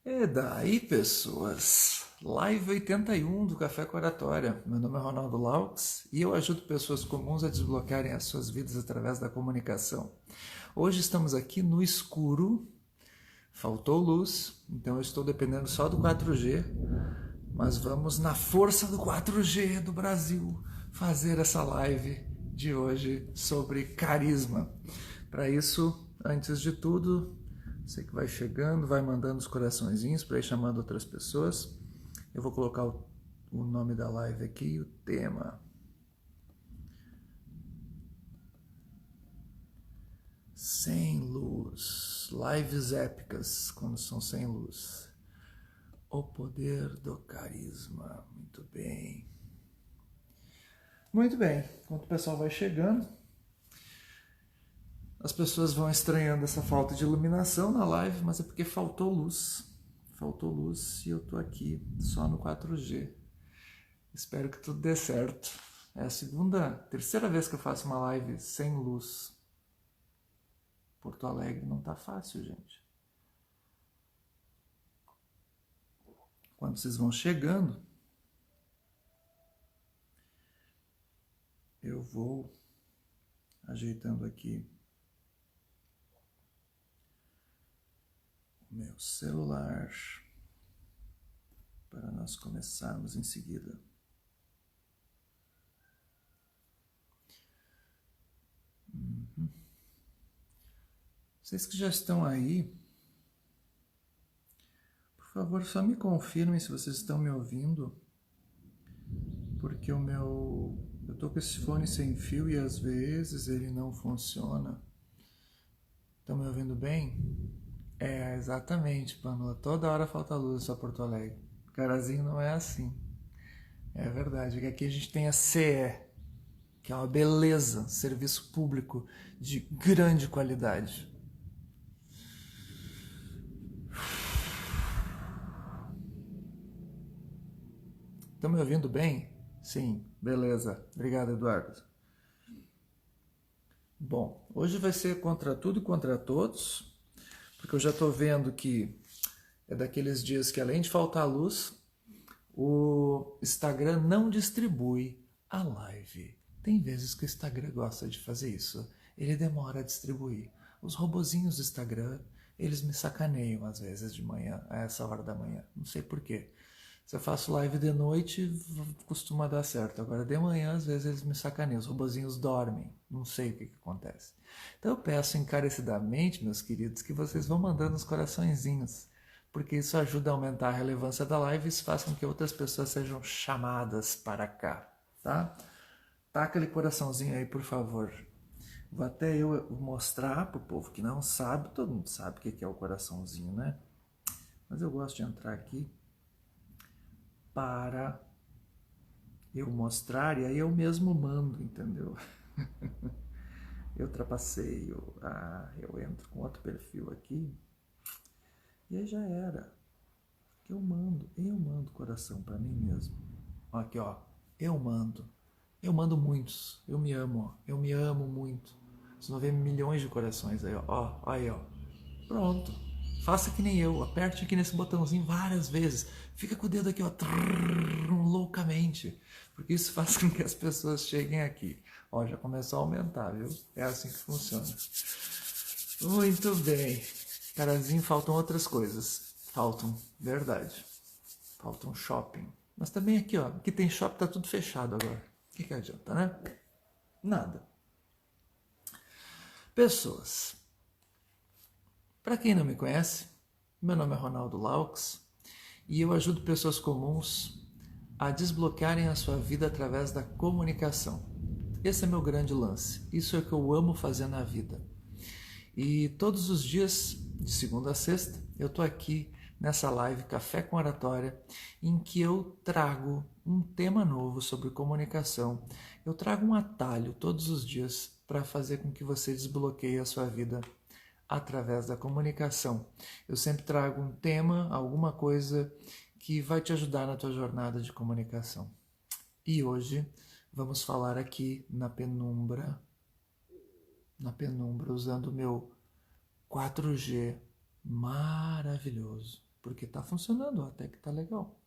E daí, pessoas? Live 81 do Café com Oratória. Meu nome é Ronaldo Laux e eu ajudo pessoas comuns a desbloquearem as suas vidas através da comunicação. Hoje estamos aqui no escuro, faltou luz, então eu estou dependendo só do 4G, mas vamos na força do 4G do Brasil fazer essa live de hoje sobre carisma. Para isso, antes de tudo, você que vai chegando, vai mandando os coraçõezinhos para ir chamando outras pessoas. Eu vou colocar o nome da live aqui e o tema. Sem luz. Lives épicas quando são sem luz. O poder do carisma. Muito bem. Muito bem. Enquanto o pessoal vai chegando, as pessoas vão estranhando essa falta de iluminação na live, mas é porque faltou luz. Faltou luz e eu tô aqui só no 4G. Espero que tudo dê certo. É a terceira vez que eu faço uma live sem luz. Porto Alegre não tá fácil, gente. Quando vocês vão chegando, eu vou ajeitando aqui o meu celular para nós começarmos em seguida. Vocês que já estão aí, por favor, só me confirmem se vocês estão me ouvindo, porque eu tô com esse fone sem fio e às vezes ele não funciona. Estão me ouvindo bem? É, exatamente, Pamela. Toda hora falta luz só Porto Alegre. Carazinho não é assim. É verdade, que aqui a gente tem a CE, que é uma beleza, serviço público de grande qualidade. Estão me ouvindo bem? Sim, beleza. Obrigado, Eduardo. Bom, hoje vai ser contra tudo e contra todos, porque eu já estou vendo que é daqueles dias que, além de faltar luz, o Instagram não distribui a live. Tem vezes que o Instagram gosta de fazer isso. Ele demora a distribuir. Os robozinhos do Instagram, eles me sacaneiam às vezes de manhã, a essa hora da manhã. Não sei porquê. Se eu faço live de noite, costuma dar certo. Agora de manhã, às vezes eles me sacaneiam. Os robozinhos dormem. Não sei o que acontece. Então eu peço encarecidamente, meus queridos, que vocês vão mandando os coraçõezinhos, porque isso ajuda a aumentar a relevância da live e isso faz com que outras pessoas sejam chamadas para cá, tá? Taca aquele coraçãozinho aí, por favor. Vou até eu mostrar pro povo que não sabe, todo mundo sabe o que é o coraçãozinho, né? Mas eu gosto de entrar aqui para eu mostrar e aí eu mesmo mando, entendeu? Eu trapaceio, eu entro com outro perfil aqui e aí já era. Eu mando coração para mim mesmo. Aqui, ó, eu mando muitos, eu me amo, ó, eu me amo muito. Vocês vão ver milhões de corações aí, ó, aí, ó. Pronto, faça que nem eu, aperte aqui nesse botãozinho várias vezes, fica com o dedo aqui, ó, loucamente, porque isso faz com que as pessoas cheguem aqui. Ó, já começou a aumentar, viu? É assim que funciona. Muito bem. Carazinho, faltam outras coisas. Faltam, verdade. Faltam shopping. Mas também aqui, ó, aqui tem shopping, tá tudo fechado agora. O que adianta, né? Nada. Pessoas. Para quem não me conhece, meu nome é Ronaldo Laux e eu ajudo pessoas comuns a desbloquearem a sua vida através da comunicação. Esse é meu grande lance. Isso é o que eu amo fazer na vida. E todos os dias, de segunda a sexta, eu tô aqui nessa live Café com Oratória, em que eu trago um tema novo sobre comunicação. Eu trago um atalho todos os dias para fazer com que você desbloqueie a sua vida através da comunicação. Eu sempre trago um tema, alguma coisa que vai te ajudar na tua jornada de comunicação. E hoje vamos falar aqui na penumbra, usando o meu 4G maravilhoso. porque está funcionando, até que está legal.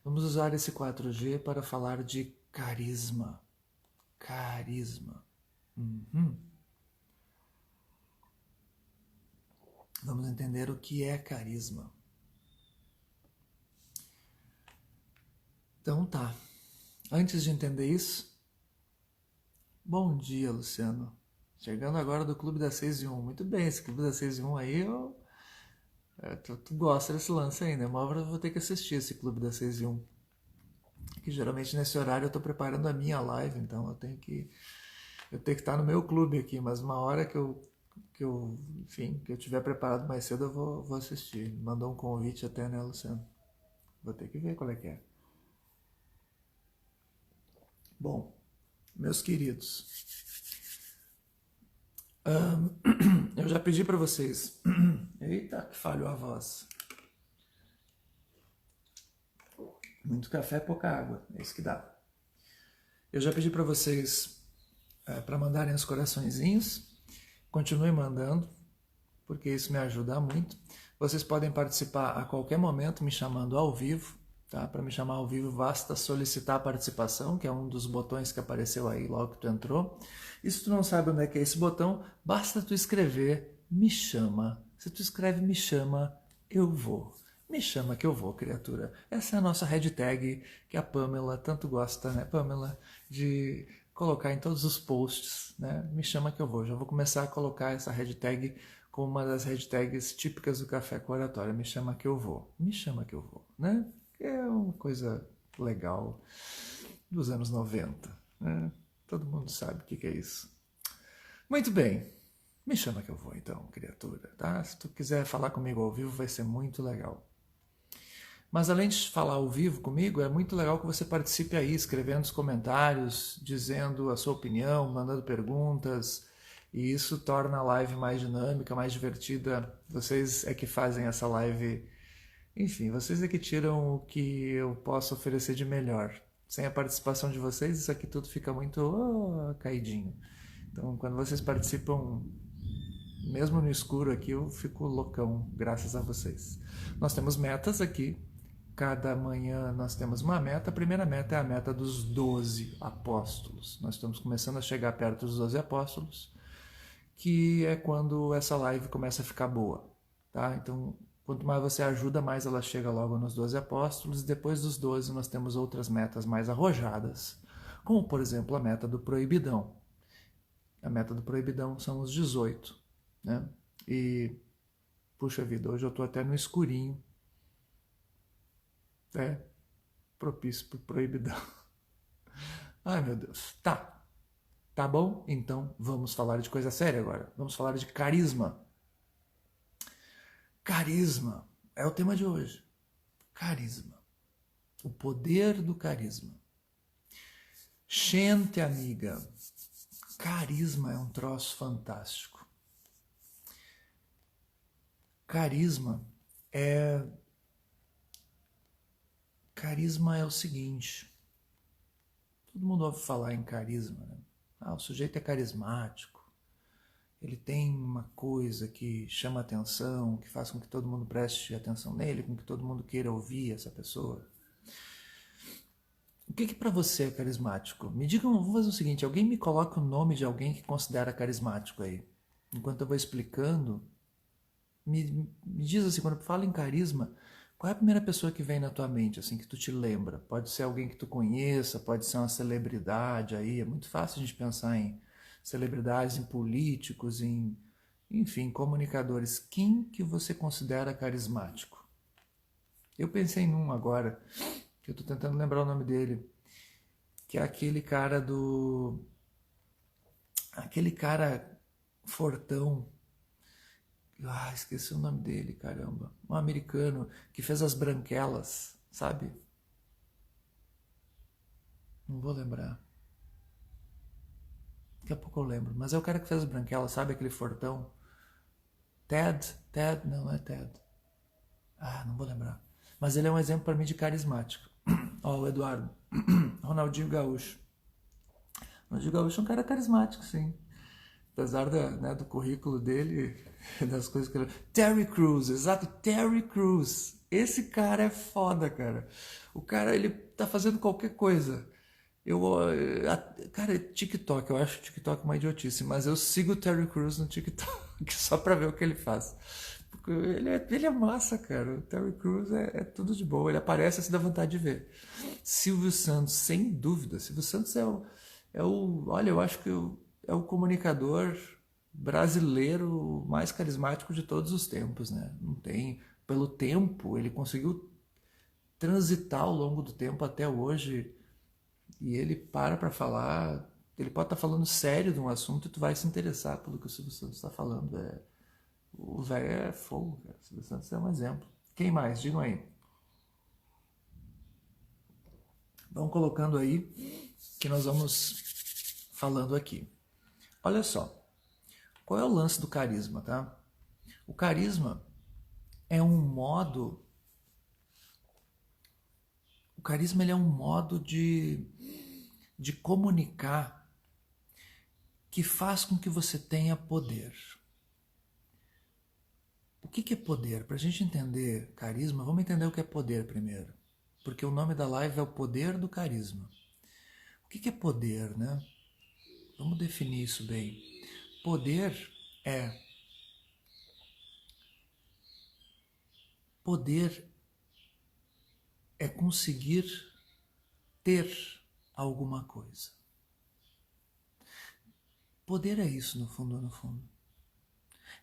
Vamos usar esse 4G para falar de carisma. Carisma. Vamos entender o que é carisma. Então tá. Antes de entender isso, bom dia, Luciano. Chegando agora do Clube das 6 e 1. Muito bem, esse Clube das 6 e 1 aí, tu gosta desse lance aí, né? Uma hora eu vou ter que assistir esse Clube das 6 e 1. Que geralmente nesse horário eu tô preparando a minha live, então eu tenho que estar no meu clube aqui, mas uma hora que eu tiver preparado mais cedo eu vou assistir. Mandou um convite até, né, Luciano? Vou ter que ver qual é que é. Bom, meus queridos, eu já pedi para vocês. Eita, que falhou a voz. Muito café, pouca água, é isso que dá. Eu já pedi para vocês para mandarem os coraçõezinhos. Continue mandando, porque isso me ajuda muito. Vocês podem participar a qualquer momento me chamando ao vivo. Tá? Para me chamar ao vivo, basta solicitar a participação, que é um dos botões que apareceu aí logo que tu entrou. E se tu não sabe onde é que é esse botão, basta tu escrever me chama. Se tu escreve me chama, eu vou. Me chama que eu vou, criatura. Essa é a nossa hashtag que a Pamela tanto gosta, né, Pamela? De colocar em todos os posts, né? Me chama que eu vou. Já vou começar a colocar essa hashtag como uma das hashtags típicas do Café com Oratória. Me chama que eu vou. Me chama que eu vou, né? É uma coisa legal dos anos 90, né? Todo mundo sabe o que é isso. Muito bem, me chama que eu vou então, criatura, tá? Se tu quiser falar comigo ao vivo vai ser muito legal. Mas além de falar ao vivo comigo, é muito legal que você participe aí, escrevendo os comentários, dizendo a sua opinião, mandando perguntas, e isso torna a live mais dinâmica, mais divertida. Vocês é que fazem essa live. Enfim, vocês é que tiram o que eu posso oferecer de melhor. Sem a participação de vocês, isso aqui tudo fica muito caidinho. Então, quando vocês participam, mesmo no escuro aqui, eu fico loucão, graças a vocês. Nós temos metas aqui. Cada manhã nós temos uma meta. A primeira meta é a meta dos 12 apóstolos. Nós estamos começando a chegar perto dos 12 apóstolos, que é quando essa live começa a ficar boa. Tá? Então, quanto mais você ajuda, mais ela chega logo nos 12 apóstolos. Depois dos 12, nós temos outras metas mais arrojadas, como, por exemplo, a meta do proibidão. A meta do proibidão são os 18. Né? E, puxa vida, hoje eu estou até no escurinho. É propício para o proibidão. Ai, meu Deus. Tá bom? Então, vamos falar de coisa séria agora. Vamos falar de carisma. Carisma é o tema de hoje. Carisma. O poder do carisma. Gente, amiga, carisma é um troço fantástico. Carisma é o seguinte. Todo mundo ouve falar em carisma, né? O sujeito é carismático. Ele tem uma coisa que chama atenção, que faz com que todo mundo preste atenção nele, com que todo mundo queira ouvir essa pessoa. O que para você é carismático? Me digam, vou fazer o seguinte, alguém me coloca o nome de alguém que considera carismático aí. Enquanto eu vou explicando, me diz assim, quando fala em carisma, qual é a primeira pessoa que vem na tua mente, assim, que tu te lembra? Pode ser alguém que tu conheça, pode ser uma celebridade aí, é muito fácil a gente pensar em celebridades, em políticos, enfim, comunicadores. Quem que você considera carismático? Eu pensei em um agora, que eu tô tentando lembrar o nome dele, que é aquele cara fortão. Esqueci o nome dele, caramba. Um americano que fez as Branquelas, sabe? Não vou lembrar. Daqui a pouco eu lembro. Mas é o cara que fez as Branquelas, sabe? Aquele fortão. Ted? Não é Ted. Não vou lembrar. Mas ele é um exemplo para mim de carismático. O Eduardo. Ronaldinho Gaúcho. Ronaldinho Gaúcho é um cara carismático, sim. Apesar né, do currículo dele, das coisas que ele... Terry Crews, exato, Terry Crews. Esse cara é foda, cara. O cara, ele tá fazendo qualquer coisa. Cara, TikTok, eu acho o TikTok uma idiotice, mas eu sigo o Terry Crews no TikTok só pra ver o que ele faz. Porque ele é massa, cara. O Terry Crews é tudo de boa. Ele aparece assim, dá vontade de ver. Silvio Santos, sem dúvida. Silvio Santos olha, eu acho que é o comunicador brasileiro mais carismático de todos os tempos, né? Não tem, pelo tempo, ele conseguiu transitar ao longo do tempo até hoje, e ele para falar, ele pode estar falando sério de um assunto e tu vai se interessar pelo que o Silvio Santos está falando. O velho é fogo, cara. O Silvio Santos é um exemplo. Quem mais? Digam aí. Vão colocando aí que nós vamos falando aqui. Olha só. Qual é o lance do carisma, tá? O carisma é um modo... O carisma ele é um modo de comunicar que faz com que você tenha poder. O que é poder? Para a gente entender carisma, vamos entender o que é poder primeiro. Porque o nome da live é o poder do carisma. O que é poder, né? Vamos definir isso bem. Poder é conseguir ter alguma coisa. Poder é isso, no fundo, no fundo.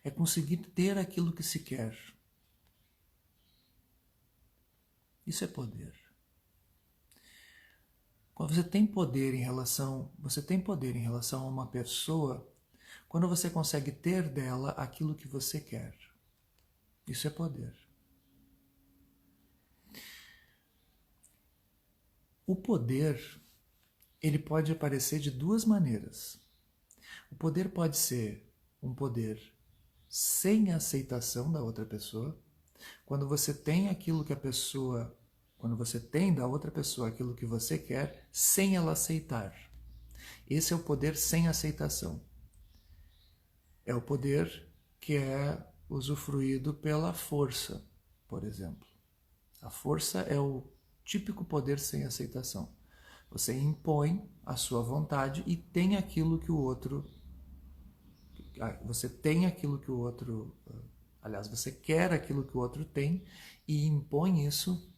É conseguir ter aquilo que se quer. Isso é poder. Quando você tem poder em relação a uma pessoa, quando você consegue ter dela aquilo que você quer. Isso é poder. O poder, ele pode aparecer de duas maneiras. O poder pode ser um poder sem aceitação da outra pessoa. Quando você tem aquilo que quando você tem da outra pessoa aquilo que você quer, sem ela aceitar. Esse é o poder sem aceitação. É o poder que é usufruído pela força, por exemplo. A força é o típico poder sem aceitação. Você impõe a sua vontade e tem aquilo que o outro... Você tem aquilo que o outro... Aliás, você quer aquilo que o outro tem e impõe isso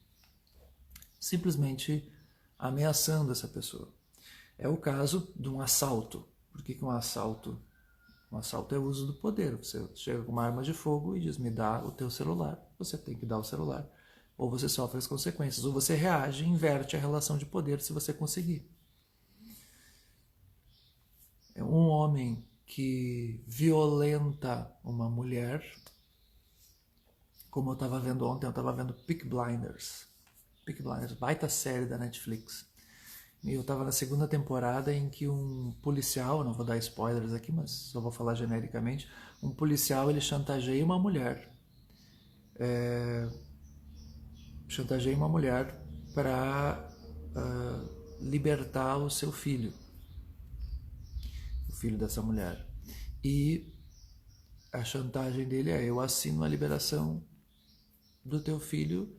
simplesmente ameaçando essa pessoa. É o caso de um assalto. Por que um assalto? Um assalto é o uso do poder. Você chega com uma arma de fogo e diz, me dá o teu celular. Você tem que dar o celular. Ou você sofre as consequências. Ou você reage e inverte a relação de poder se você conseguir. É um homem que violenta uma mulher, como eu estava vendo ontem, eu estava vendo Peaky Blinders. Peaky Blinders, baita série da Netflix. E eu estava na segunda temporada em que um policial, não vou dar spoilers aqui, mas só vou falar genericamente, um policial ele chantageia uma mulher. Chantageia uma mulher para libertar o seu filho. O filho dessa mulher. E a chantagem dele é, eu assino a liberação do teu filho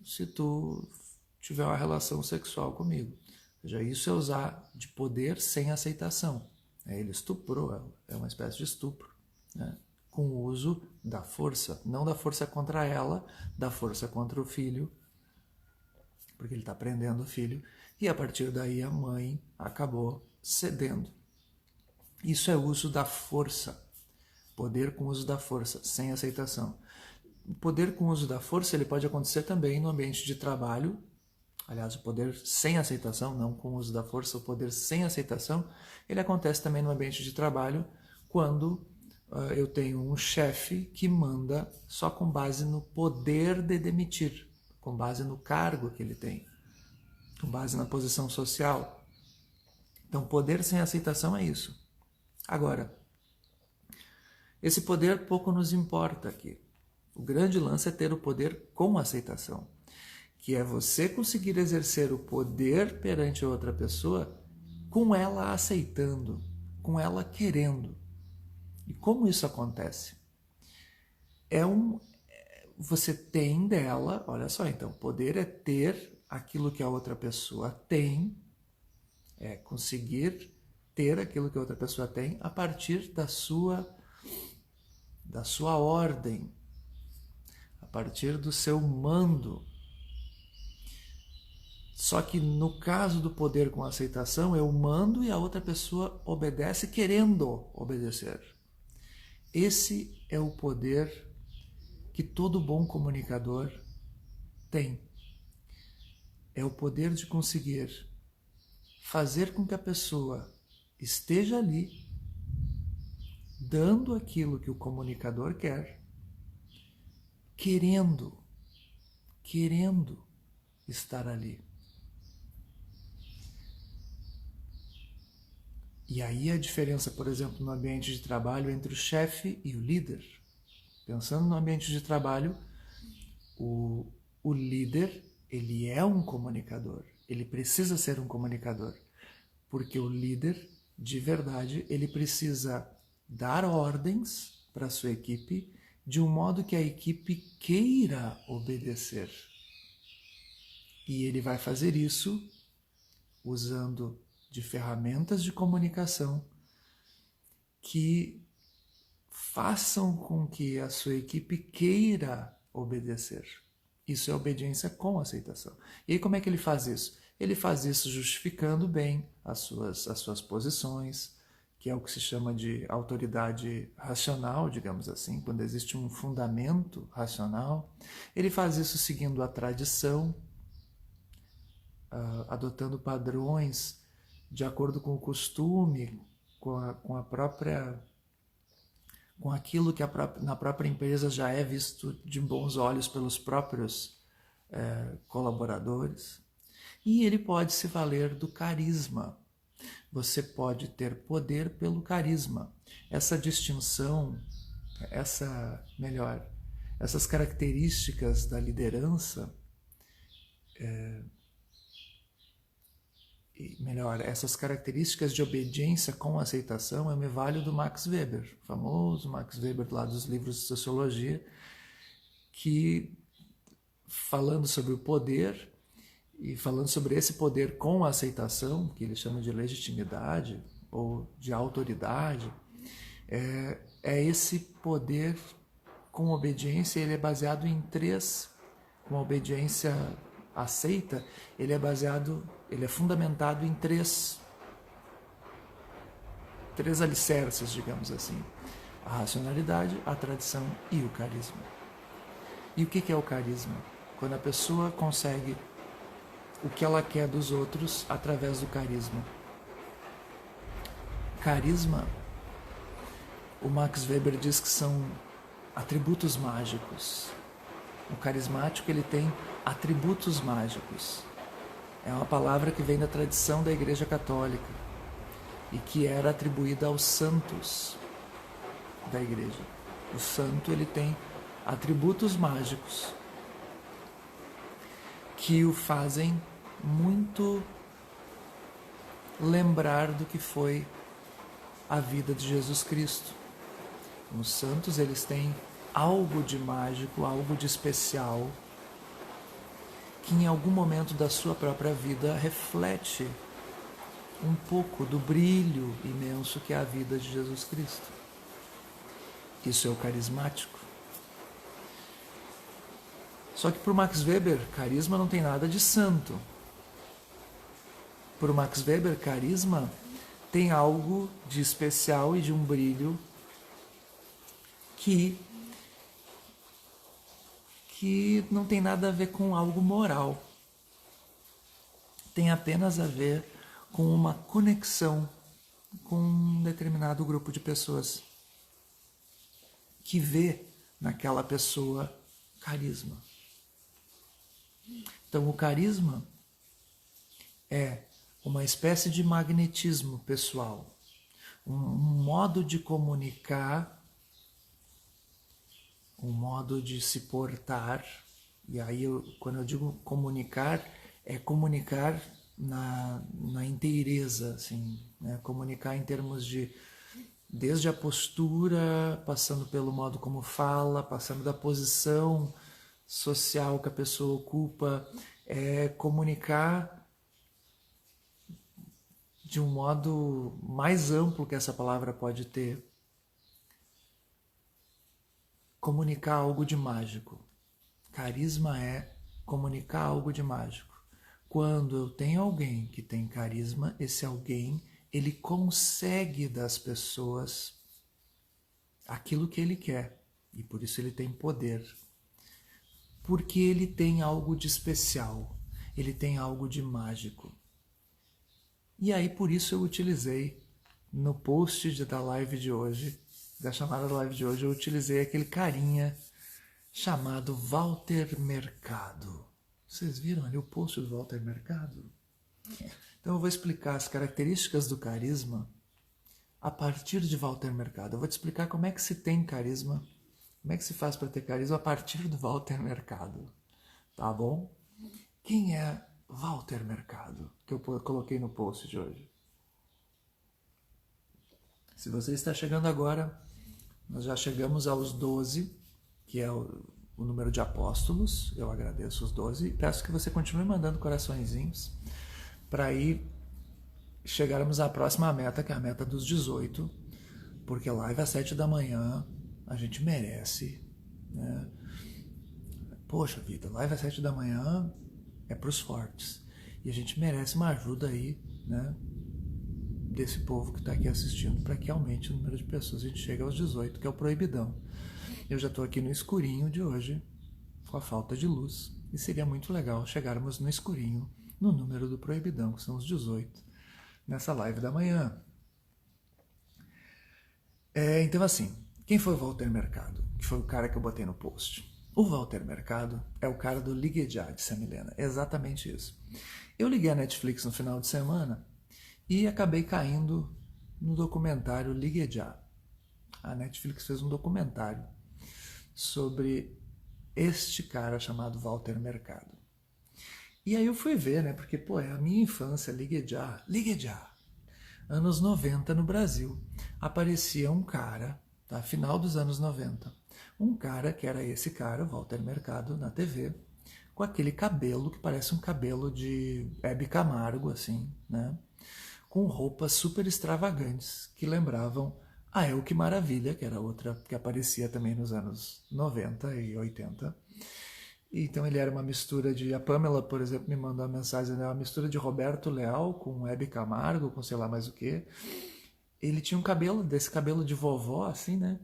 se tu tiver uma relação sexual comigo. Ou seja, isso é usar de poder sem aceitação. Ele estuprou ela, é uma espécie de estupro, né? Com o uso da força, não da força contra ela, da força contra o filho, porque ele está prendendo o filho, e a partir daí a mãe acabou cedendo. Isso é uso da força, poder com uso da força, sem aceitação. O poder com uso da força ele pode acontecer também no ambiente de trabalho. Aliás, o poder sem aceitação, não com o uso da força, o poder sem aceitação, ele acontece também no ambiente de trabalho quando eu tenho um chefe que manda só com base no poder de demitir, com base no cargo que ele tem, com base na posição social. Então, poder sem aceitação é isso. Agora, esse poder pouco nos importa aqui. O grande lance é ter o poder com aceitação, que é você conseguir exercer o poder perante outra pessoa com ela aceitando, com ela querendo. E como isso acontece? Você tem dela, olha só, então, poder é ter aquilo que a outra pessoa tem, é conseguir ter aquilo que a outra pessoa tem a partir da sua ordem, a partir do seu mando. Só que no caso do poder com aceitação, eu mando e a outra pessoa obedece querendo obedecer. Esse é o poder que todo bom comunicador tem. É o poder de conseguir fazer com que a pessoa esteja ali, dando aquilo que o comunicador quer, querendo estar ali. E aí a diferença, por exemplo, no ambiente de trabalho entre o chefe e o líder. Pensando no ambiente de trabalho, o líder, ele é um comunicador. Ele precisa ser um comunicador. Porque o líder, de verdade, ele precisa dar ordens para a sua equipe de um modo que a equipe queira obedecer. E ele vai fazer isso usando de ferramentas de comunicação que façam com que a sua equipe queira obedecer. Isso é obediência com aceitação. E aí como é que ele faz isso? Ele faz isso justificando bem as suas posições, que é o que se chama de autoridade racional, digamos assim, quando existe um fundamento racional. Ele faz isso seguindo a tradição, adotando padrões de acordo com o costume, com aquilo que na própria empresa já é visto de bons olhos pelos próprios colaboradores. E ele pode se valer do carisma. Você pode ter poder pelo carisma. Essa distinção, essas características da liderança, essas características de obediência com aceitação, eu me valho do Max Weber, o famoso Max Weber lá dos livros de sociologia, que falando sobre o poder e falando sobre esse poder com aceitação, que ele chama de legitimidade ou de autoridade, é esse poder com obediência, ele é baseado em com obediência aceita, ele é fundamentado em três alicerces, digamos assim: a racionalidade, a tradição e o carisma. E o que é o carisma? Quando a pessoa consegue o que ela quer dos outros através do carisma. Carisma, o Max Weber diz que são atributos mágicos. O carismático, ele tem atributos mágicos. É uma palavra que vem da tradição da Igreja Católica e que era atribuída aos santos da Igreja. O santo, ele tem atributos mágicos que o fazem muito lembrar do que foi a vida de Jesus Cristo. Os santos, eles têm algo de mágico, algo de especial, que em algum momento da sua própria vida reflete um pouco do brilho imenso que é a vida de Jesus Cristo. Isso é o carismático. Só que para o Max Weber, carisma não tem nada de santo. Para o Max Weber, carisma tem algo de especial e de um brilho que não tem nada a ver com algo moral. Tem apenas a ver com uma conexão com um determinado grupo de pessoas que vê naquela pessoa carisma. Então, o carisma é uma espécie de magnetismo pessoal, um modo de comunicar, um modo de se portar. E aí, quando eu digo comunicar, é comunicar na inteireza, assim, né? Comunicar em termos de desde a postura, passando pelo modo como fala, passando da posição social que a pessoa ocupa, comunicar de um modo mais amplo que essa palavra pode ter. Comunicar algo de mágico. Carisma é comunicar algo de mágico. Quando eu tenho alguém que tem carisma, esse alguém, ele consegue das pessoas aquilo que ele quer. E por isso ele tem poder. Porque ele tem algo de especial. Ele tem algo de mágico. E aí por isso eu utilizei no post da live de hoje, da chamada da live de hoje, eu utilizei aquele carinha chamado Walter Mercado. Vocês viram ali o post do Walter Mercado? Então eu vou explicar as características do carisma a partir de Walter Mercado. Eu vou te explicar como é que se tem carisma, como é que se faz para ter carisma a partir do Walter Mercado. Tá bom? Quem é Walter Mercado, que eu coloquei no post de hoje? Se você está chegando agora, nós já chegamos aos 12, que é o número de apóstolos. Eu agradeço os 12 e peço que você continue mandando coraçõezinhos para aí chegarmos à próxima meta, que é a meta dos 18, porque live às 7 da manhã a gente merece, né? Poxa vida, live às 7 da manhã é para os fortes. E a gente merece uma ajuda aí, né, desse povo que está aqui assistindo, para que aumente o número de pessoas. A gente chega aos 18, que é o proibidão. Eu já estou aqui no escurinho de hoje, com a falta de luz, e seria muito legal chegarmos no escurinho, no número do proibidão, que são os 18, nessa live da manhã. Então assim, quem foi o Walter Mercado? Que foi o cara que eu botei no post. O Walter Mercado é o cara do Ligue Já, disse a Milena. É exatamente isso. Eu liguei a Netflix no final de semana e acabei caindo no documentário Ligue Já. A Netflix fez um documentário sobre este cara chamado Walter Mercado. E aí eu fui ver, né? Porque, pô, é a minha infância, Ligue Já. Ligue Já. Anos 90 no Brasil. Aparecia um cara, tá? Final dos anos 90. Um cara que era esse cara, Walter Mercado, na TV, com aquele cabelo que parece um cabelo de Hebe Camargo, assim, né? Com roupas super extravagantes que lembravam a El Que Maravilha, que era outra que aparecia também nos anos 90 e 80. Então ele era uma mistura de... A Pamela, por exemplo, me mandou uma mensagem, né? Uma mistura de Roberto Leal com Hebe Camargo, com sei lá mais o quê. Ele tinha um cabelo, desse cabelo de vovó, assim, né?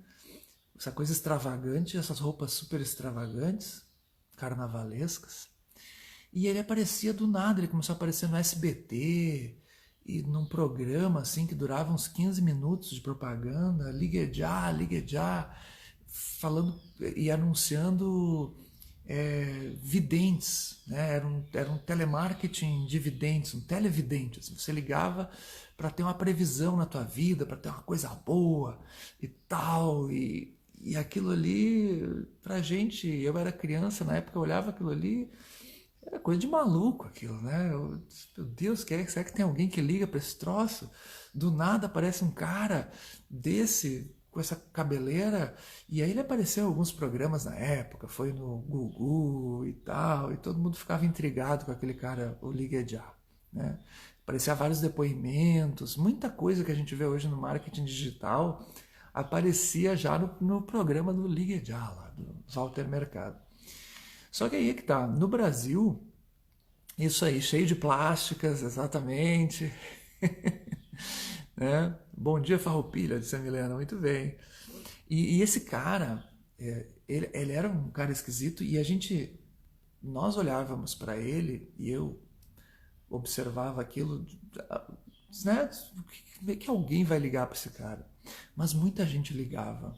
Essa coisa extravagante, essas roupas super extravagantes, carnavalescas. E ele aparecia do nada, ele começou a aparecer no SBT, e num programa assim que durava uns 15 minutos de propaganda, Ligue Já, falando e anunciando videntes, né? Era um telemarketing de videntes, um televidente. Assim, você ligava para ter uma previsão na tua vida, para ter uma coisa boa e tal, e aquilo ali, pra gente, eu era criança na época, eu olhava aquilo ali, era coisa de maluco aquilo, né? Meu Deus, será que tem alguém que liga para esse troço? Do nada aparece um cara desse, com essa cabeleira, e aí ele apareceu em alguns programas na época, foi no Gugu e tal, e todo mundo ficava intrigado com aquele cara, o Ligue Já, né? Aparecia vários depoimentos, muita coisa que a gente vê hoje no marketing digital aparecia já no programa do Ligue Já, lá, do Walter Mercado. Só que aí é que tá, no Brasil, isso aí, cheio de plásticas, exatamente. Né? Bom dia, Farroupilha, disse a Milena, muito bem. E esse cara, ele era um cara esquisito e nós olhávamos para ele e eu observava aquilo, né? Que alguém vai ligar para esse cara. Mas muita gente ligava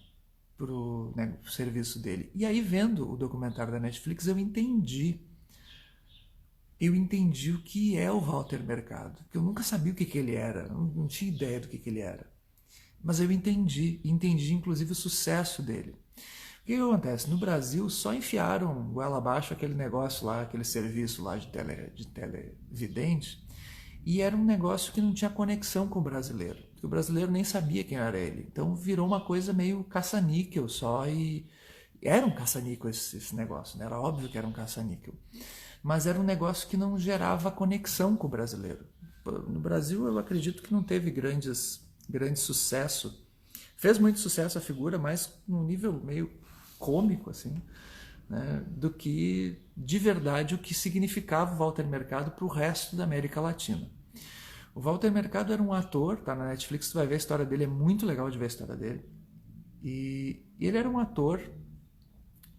pro serviço dele. E aí, vendo o documentário da Netflix, eu entendi o que é o Walter Mercado. Porque eu nunca sabia o que ele era, não tinha ideia do que ele era. Mas eu entendi inclusive o sucesso dele. O que acontece? No Brasil só enfiaram goela abaixo aquele negócio lá, aquele serviço lá de televidente, e era um negócio que não tinha conexão com o brasileiro, porque o brasileiro nem sabia quem era ele. Então virou uma coisa meio caça-níquel só, e era um caça-níquel esse negócio, né? Era óbvio que era um caça-níquel, mas era um negócio que não gerava conexão com o brasileiro. No Brasil eu acredito que não teve grande sucesso. Fez muito sucesso a figura, mas num nível meio cômico, assim, né, do que de verdade o que significava o Walter Mercado para o resto da América Latina. O Walter Mercado era um ator, tá na Netflix, tu vai ver a história dele, é muito legal de ver a história dele. E ele era um ator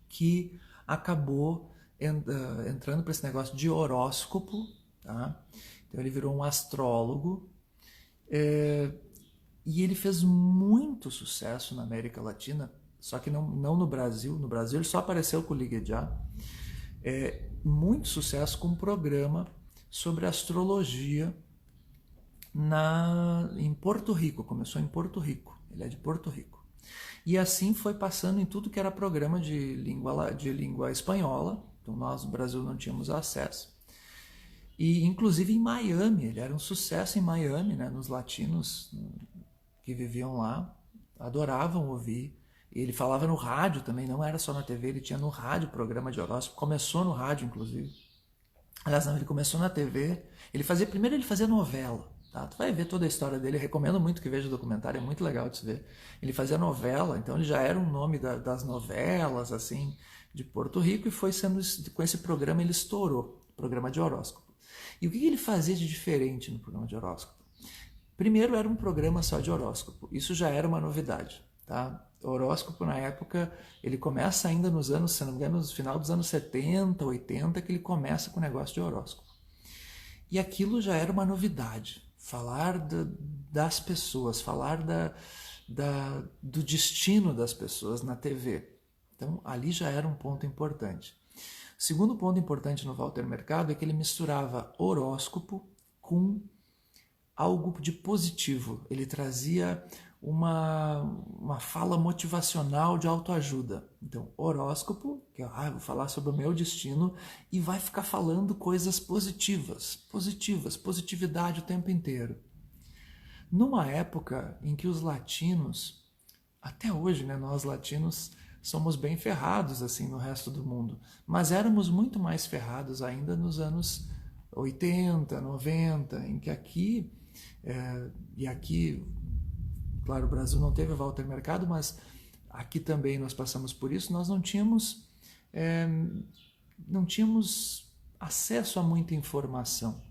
que acabou entrando para esse negócio de horóscopo, tá? Então ele virou um astrólogo, e ele fez muito sucesso na América Latina, só que não no Brasil. No Brasil ele só apareceu com o Ligue Já. Muito sucesso com um programa sobre astrologia em Porto Rico. Começou em Porto Rico, ele é de Porto Rico. E assim foi passando em tudo que era programa de língua espanhola. Então nós no Brasil não tínhamos acesso. E inclusive em Miami, ele era um sucesso em Miami, né, nos latinos que viviam lá, adoravam ouvir. Ele falava no rádio também, não era só na TV, ele tinha no rádio programa de horóscopo, começou no rádio inclusive. Aliás, não, ele começou na TV, primeiro ele fazia novela, tá? Tu vai ver toda a história dele, eu recomendo muito que veja o documentário, é muito legal de se ver. Ele fazia novela, então ele já era um nome das novelas, assim, de Porto Rico, e foi sendo, com esse programa ele estourou, programa de horóscopo. E o que ele fazia de diferente no programa de horóscopo? Primeiro, era um programa só de horóscopo. Isso já era uma novidade, tá? O horóscopo, na época, ele começa ainda nos anos, se não me engano, no final dos anos 70, 80, que ele começa com o negócio de horóscopo. E aquilo já era uma novidade. Falar das pessoas, falar do destino das pessoas na TV. Então, ali já era um ponto importante. O segundo ponto importante no Walter Mercado é que ele misturava horóscopo com algo de positivo. Ele trazia uma fala motivacional de autoajuda. Então, horóscopo, que vou falar sobre o meu destino, e vai ficar falando coisas positivas, positividade o tempo inteiro. Numa época em que os latinos, até hoje, né, nós latinos somos bem ferrados assim no resto do mundo, mas éramos muito mais ferrados ainda nos anos 80, 90, em que aqui, claro, o Brasil não teve Walter Mercado, mas aqui também nós passamos por isso, nós não tínhamos acesso a muita informação.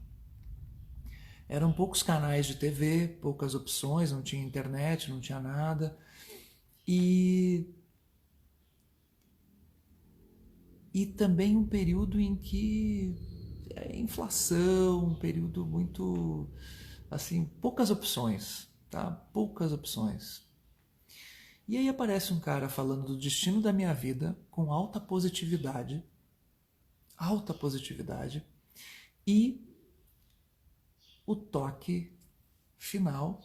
Eram poucos canais de TV, poucas opções, não tinha internet, não tinha nada. E também um período em que inflação, um período muito, assim, poucas opções, tá? Poucas opções. E aí aparece um cara falando do destino da minha vida com alta positividade, e o toque final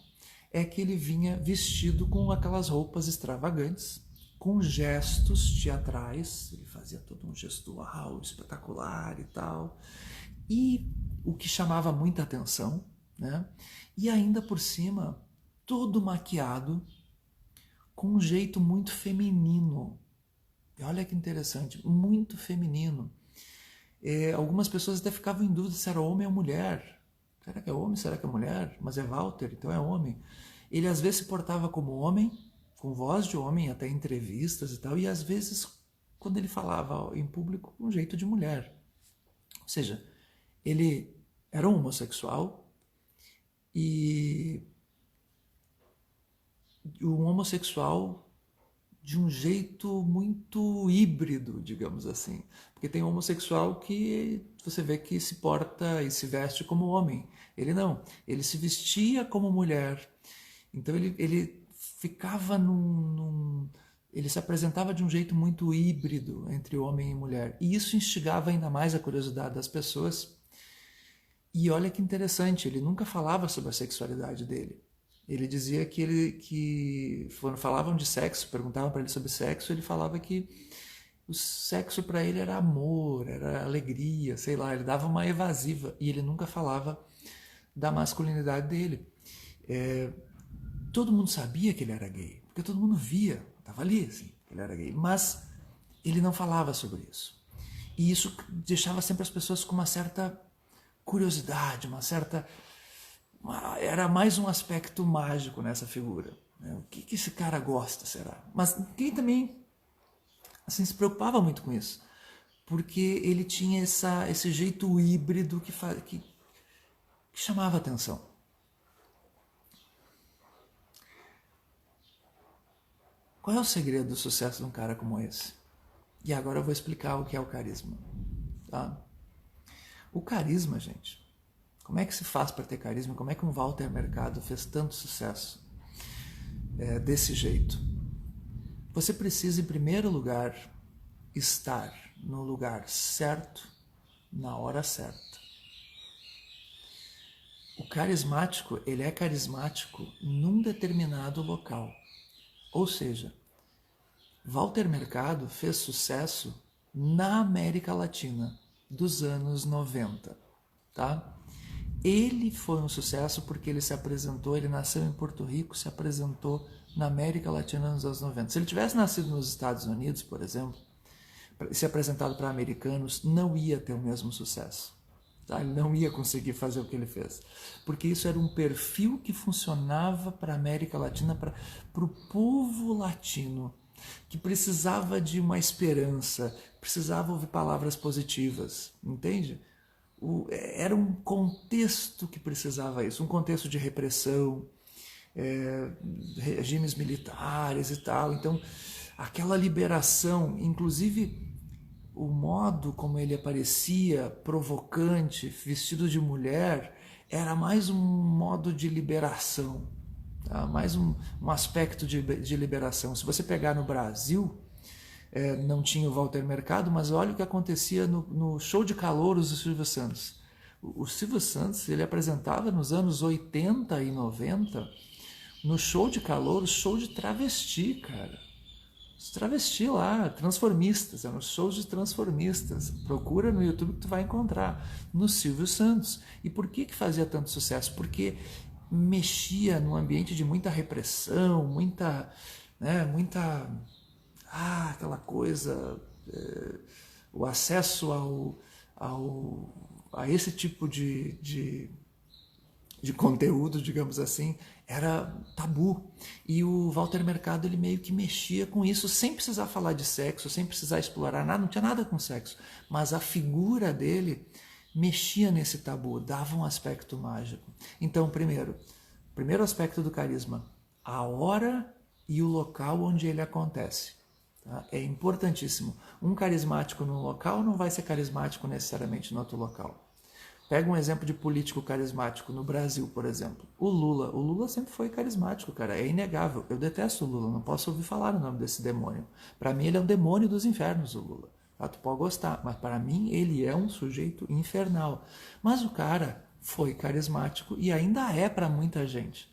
é que ele vinha vestido com aquelas roupas extravagantes, com gestos teatrais, ele fazia todo um gestual espetacular e tal, e o que chamava muita atenção, né? E ainda por cima, todo maquiado, com um jeito muito feminino. E olha que interessante, muito feminino. Algumas pessoas até ficavam em dúvida se era homem ou mulher. Será que é homem? Será que é mulher? Mas é Walter, então é homem. Ele às vezes se portava como homem, com voz de homem, até em entrevistas e tal, e às vezes, quando ele falava em público, com um jeito de mulher. Ou seja, ele era um homossexual, e um homossexual de um jeito muito híbrido, digamos assim. Porque tem homossexual que você vê que se porta e se veste como homem. Ele não, ele se vestia como mulher. Então ele ficava ele se apresentava de um jeito muito híbrido entre homem e mulher. E isso instigava ainda mais a curiosidade das pessoas. E olha que interessante, ele nunca falava sobre a sexualidade dele. Ele dizia que quando falavam de sexo, perguntavam para ele sobre sexo, ele falava que o sexo para ele era amor, era alegria, sei lá, ele dava uma evasiva e ele nunca falava da masculinidade dele. Todo mundo sabia que ele era gay, porque todo mundo via, estava ali, assim, que ele era gay, mas ele não falava sobre isso. E isso deixava sempre as pessoas com uma certa curiosidade, uma certa... Era mais um aspecto mágico nessa figura. O que esse cara gosta, será? Mas quem também assim, se preocupava muito com isso, porque ele tinha esse jeito híbrido que chamava atenção. Qual é o segredo do sucesso de um cara como esse? E agora eu vou explicar o que é o carisma. Tá? O carisma, gente, como é que se faz para ter carisma? Como é que um Walter Mercado fez tanto sucesso desse jeito? Você precisa, em primeiro lugar, estar no lugar certo, na hora certa. O carismático, ele é carismático num determinado local. Ou seja, Walter Mercado fez sucesso na América Latina dos anos 90, tá? Ele foi um sucesso porque ele se apresentou, ele nasceu em Porto Rico, se apresentou na América Latina nos anos 90. Se ele tivesse nascido nos Estados Unidos, por exemplo, se apresentado para americanos, não ia ter o mesmo sucesso. Tá? Ele não ia conseguir fazer o que ele fez. Porque isso era um perfil que funcionava para a América Latina, para o povo latino, que precisava de uma esperança, precisava ouvir palavras positivas, entende? Era um contexto que precisava isso, um contexto de repressão, regimes militares e tal. Então, aquela liberação, inclusive o modo como ele aparecia, provocante, vestido de mulher, era mais um modo de liberação, tá? Mais um aspecto de liberação. Se você pegar no Brasil, não tinha o Walter Mercado, mas olha o que acontecia no show de calouros do Silvio Santos. O Silvio Santos, ele apresentava nos anos 80 e 90, no show de calouros, show de travesti, cara. Os travesti lá, transformistas, eram shows de transformistas. Procura no YouTube que tu vai encontrar, no Silvio Santos. E por que fazia tanto sucesso? Porque mexia num ambiente de muita repressão, muita aquela coisa, o acesso a esse tipo de conteúdo, digamos assim, era tabu. E o Walter Mercado, ele meio que mexia com isso, sem precisar falar de sexo, sem precisar explorar nada, não tinha nada com sexo. Mas a figura dele mexia nesse tabu, dava um aspecto mágico. Então, primeiro aspecto do carisma, a hora e o local onde ele acontece. Tá? É importantíssimo. Um carismático num local não vai ser carismático necessariamente no outro local. Pega um exemplo de político carismático no Brasil, por exemplo. O Lula. O Lula sempre foi carismático, cara. É inegável. Eu detesto o Lula. Não posso ouvir falar o nome desse demônio. Para mim, ele é um demônio dos infernos, o Lula. Tá? Tu pode gostar, mas para mim, ele é um sujeito infernal. Mas o cara foi carismático e ainda é para muita gente.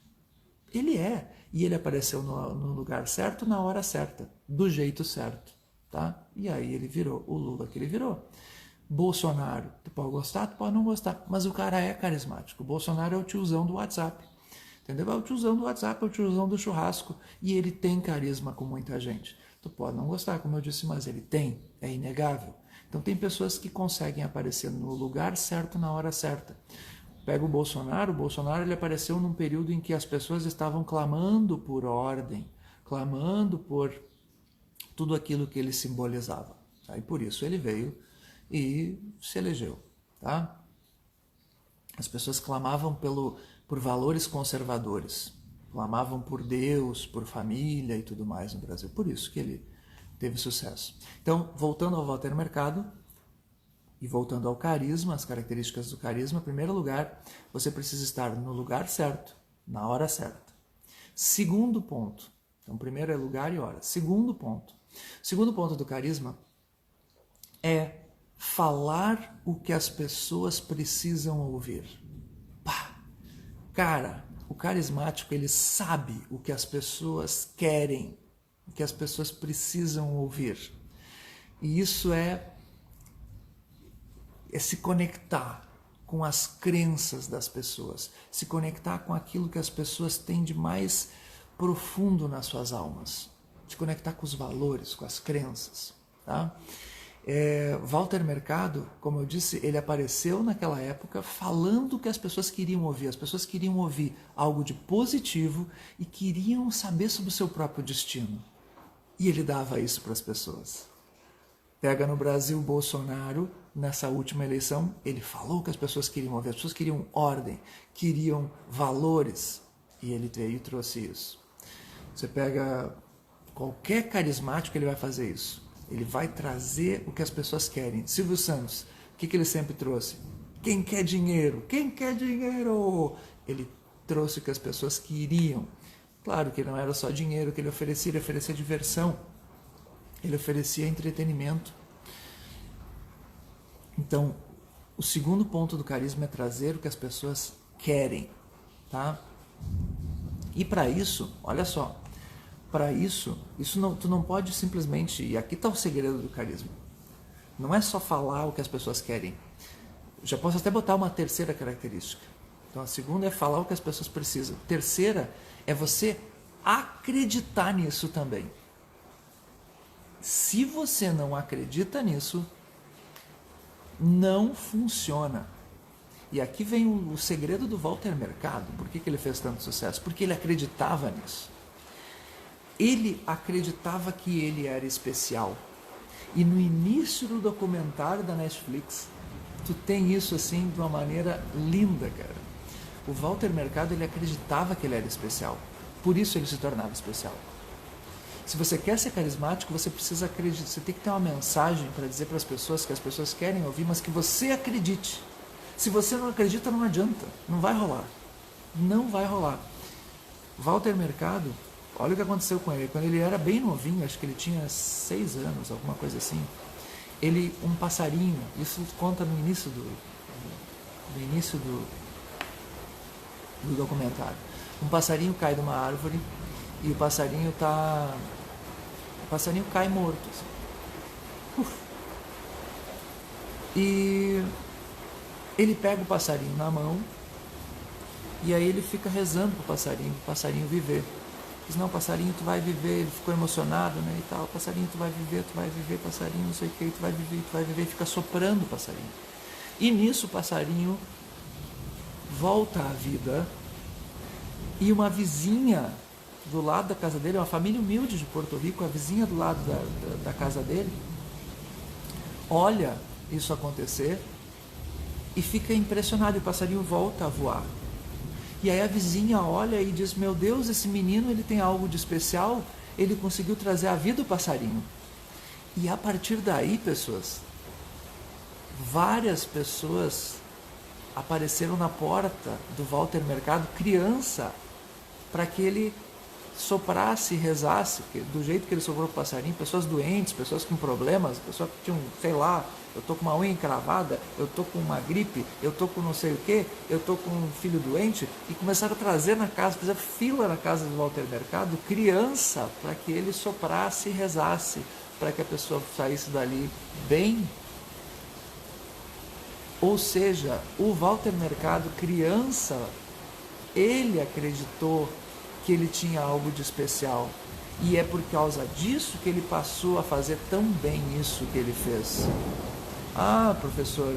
Ele é. E ele apareceu no lugar certo, na hora certa. Do jeito certo. Tá? E aí ele virou o Lula que ele virou. Bolsonaro, tu pode gostar, tu pode não gostar, mas o cara é carismático. O Bolsonaro é o tiozão do WhatsApp, entendeu? É o tiozão do WhatsApp, é o tiozão do churrasco, e ele tem carisma com muita gente. Tu pode não gostar, como eu disse, mas ele tem, é inegável. Então tem pessoas que conseguem aparecer no lugar certo, na hora certa. Pega o Bolsonaro ele apareceu num período em que as pessoas estavam clamando por ordem, clamando por tudo aquilo que ele simbolizava. E por isso ele veio e se elegeu, tá? As pessoas clamavam por valores conservadores, clamavam por Deus, por família e tudo mais no Brasil. Por isso que ele teve sucesso. Então, voltando ao Walter Mercado e voltando ao carisma, as características do carisma, em primeiro lugar, você precisa estar no lugar certo, na hora certa. Segundo ponto, então primeiro é lugar e hora. Segundo ponto do carisma é falar o que as pessoas precisam ouvir. Pá! Cara, O carismático, ele sabe o que as pessoas querem, o que as pessoas precisam ouvir. E isso é se conectar com as crenças das pessoas, se conectar com aquilo que as pessoas têm de mais profundo nas suas almas, se conectar com os valores, com as crenças. Tá? Walter Mercado, como eu disse, ele apareceu naquela época falando o que as pessoas queriam ouvir. As pessoas queriam ouvir algo de positivo e queriam saber sobre o seu próprio destino. E ele dava isso para as pessoas. Pega no Brasil Bolsonaro, nessa última eleição, ele falou o que as pessoas queriam ouvir. As pessoas queriam ordem, queriam valores, e ele veio e trouxe isso. Você pega qualquer carismático, ele vai fazer isso. Ele vai trazer o que as pessoas querem. Silvio Santos, o que ele sempre trouxe? Quem quer dinheiro? Quem quer dinheiro? Ele trouxe o que as pessoas queriam. Claro que não era só dinheiro que ele oferecia diversão. Ele oferecia entretenimento. Então, o segundo ponto do carisma é trazer o que as pessoas querem. Tá? E para isso, olha só, para isso não, tu não pode simplesmente... E aqui está o segredo do carisma. Não é só falar o que as pessoas querem. Já posso até botar uma terceira característica. Então a segunda é falar o que as pessoas precisam. Terceira é você acreditar nisso também. Se você não acredita nisso, não funciona. E aqui vem o segredo do Walter Mercado. Por que ele fez tanto sucesso? Porque ele acreditava nisso. Ele acreditava que ele era especial. E no início do documentário da Netflix, tu tem isso assim de uma maneira linda, cara. O Walter Mercado, ele acreditava que ele era especial. Por isso ele se tornava especial. Se você quer ser carismático, você precisa acreditar. Você tem que ter uma mensagem para dizer para as pessoas que as pessoas querem ouvir, mas que você acredite. Se você não acredita, não adianta. Não vai rolar. Não vai rolar. Walter Mercado, olha o que aconteceu com ele. Quando ele era bem novinho, acho que ele tinha 6 anos, alguma coisa assim. Um passarinho, isso conta no início do documentário. Um passarinho cai de uma árvore e o passarinho cai morto. Assim. E ele pega o passarinho na mão e aí ele fica rezando pro passarinho viver. Diz, não, passarinho, tu vai viver. Ele ficou emocionado, né, e tal. Passarinho, tu vai viver, passarinho, não sei o que, tu vai viver, fica soprando o passarinho. E nisso o passarinho volta à vida e uma vizinha do lado da casa dele, uma família humilde de Porto Rico, a vizinha do lado da casa dele, olha isso acontecer e fica impressionado, e o passarinho volta a voar. E aí a vizinha olha e diz, meu Deus, esse menino, ele tem algo de especial, ele conseguiu trazer à vida o passarinho. E a partir daí, pessoas, várias pessoas apareceram na porta do Walter Mercado, criança, para que ele soprasse e rezasse, do jeito que ele soprou o passarinho, pessoas doentes, pessoas com problemas, pessoas que tinham, sei lá, eu tô com uma unha encravada, eu tô com uma gripe, eu tô com não sei o que, eu tô com um filho doente, e começaram a trazer na casa, fizeram fila na casa do Walter Mercado, criança, para que ele soprasse e rezasse, para que a pessoa saísse dali bem. Ou seja, o Walter Mercado, criança, ele acreditou que ele tinha algo de especial. E é por causa disso que ele passou a fazer tão bem isso que ele fez. Ah, professor,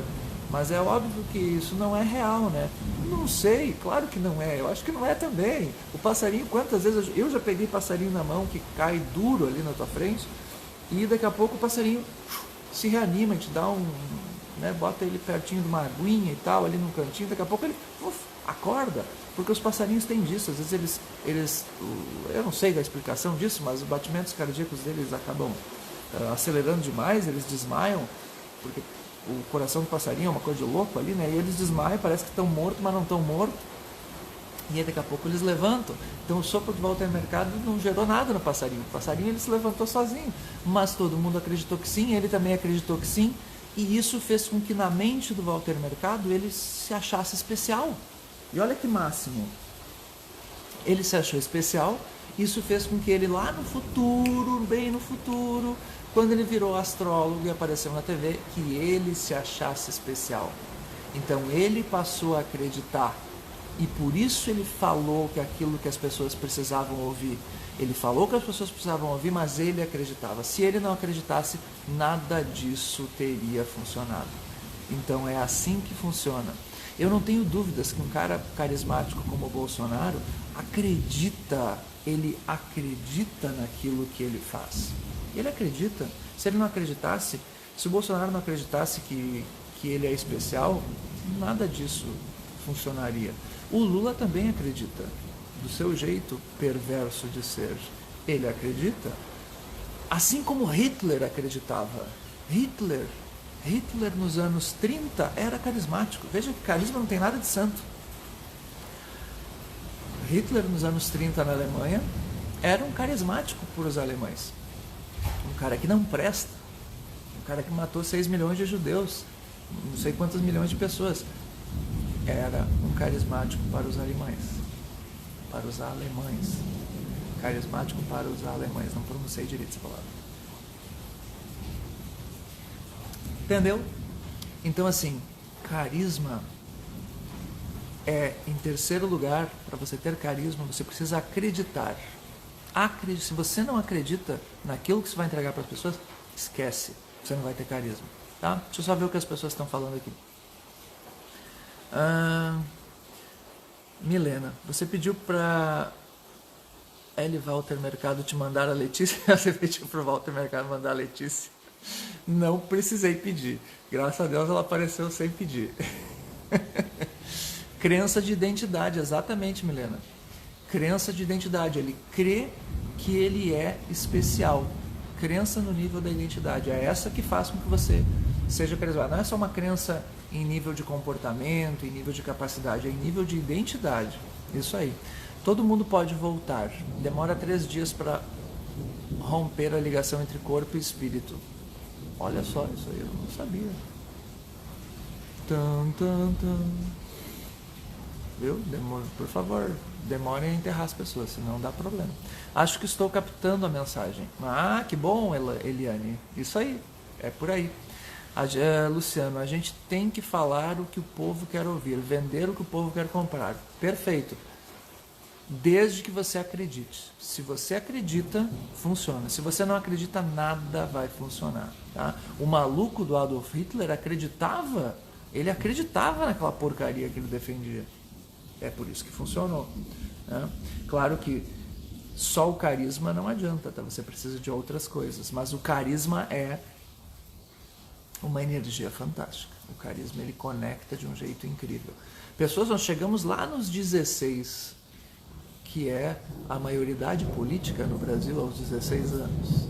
mas é óbvio que isso não é real, né? Não sei, claro que não é. Eu acho que não é também. O passarinho, quantas vezes eu já peguei passarinho na mão que cai duro ali na tua frente e daqui a pouco o passarinho se reanima, te dá bota ele pertinho de uma aguinha e tal, ali num cantinho, daqui a pouco ele acorda, porque os passarinhos têm disso, às vezes eles eu não sei da explicação disso, mas os batimentos cardíacos deles acabam acelerando demais, eles desmaiam, porque o coração do passarinho é uma coisa de louco ali, né, e eles desmaiam, parece que estão mortos, mas não estão mortos, e aí daqui a pouco eles levantam. Então o sopro do Walter Mercado não gerou nada no passarinho, o passarinho ele se levantou sozinho, mas todo mundo acreditou que sim, ele também acreditou que sim, e isso fez com que na mente do Walter Mercado ele se achasse especial. E olha que máximo. Ele se achou especial, isso fez com que ele lá no futuro, bem no futuro, quando ele virou astrólogo e apareceu na TV, que ele se achasse especial. Então ele passou a acreditar, e por isso ele falou que aquilo que as pessoas precisavam ouvir. Ele falou que as pessoas precisavam ouvir, mas ele acreditava. Se ele não acreditasse, nada disso teria funcionado. Então é assim que funciona. Eu não tenho dúvidas que um cara carismático como o Bolsonaro ele acredita naquilo que ele faz. Ele acredita. Se ele não acreditasse, se o Bolsonaro não acreditasse que ele é especial, nada disso funcionaria. O Lula também acredita, do seu jeito perverso de ser. Ele acredita. Assim como Hitler acreditava. Hitler nos anos 30 era carismático. Veja que carisma não tem nada de santo. Hitler nos anos 30 na Alemanha era um carismático para os alemães. Um cara que não presta. Um cara que matou 6 milhões de judeus. Não sei quantas milhões de pessoas. Era um carismático para os alemães. Para os alemães. Carismático para os alemães. Não pronunciei direito essa palavra. Entendeu? Então, assim, carisma em terceiro lugar, para você ter carisma, você precisa acreditar. Se você não acredita naquilo que você vai entregar para as pessoas, esquece, você não vai ter carisma. Tá? Deixa eu só ver o que as pessoas estão falando aqui. Milena, você pediu para Walter Mercado te mandar a Letícia? Você pediu para o Walter Mercado mandar a Letícia? Não precisei pedir. Graças a Deus ela apareceu sem pedir. Crença de identidade, exatamente, Milena. Crença de identidade. Ele crê que ele é especial. Crença no nível da identidade. É essa que faz com que você seja carismático. Não é só uma crença em nível de comportamento, em nível de capacidade, é em nível de identidade. Isso aí. Todo mundo pode voltar. Demora 3 dias para romper a ligação entre corpo e espírito. Olha só, isso aí eu não sabia. Viu? Por favor, demorem a enterrar as pessoas, senão dá problema. Acho que estou captando a mensagem. Ah, que bom, Eliane. Isso aí, é por aí. Luciano, a gente tem que falar o que o povo quer ouvir, vender o que o povo quer comprar. Perfeito. Desde que você acredite. Se você acredita, funciona. Se você não acredita, nada vai funcionar. Tá? O maluco do Adolf Hitler acreditava, ele acreditava naquela porcaria que ele defendia. É por isso que funcionou. Né? Claro que só o carisma não adianta, tá? Você precisa de outras coisas. Mas o carisma é uma energia fantástica. O carisma, ele conecta de um jeito incrível. Pessoas, nós chegamos lá nos 16, que é a maioridade política no Brasil aos 16 anos.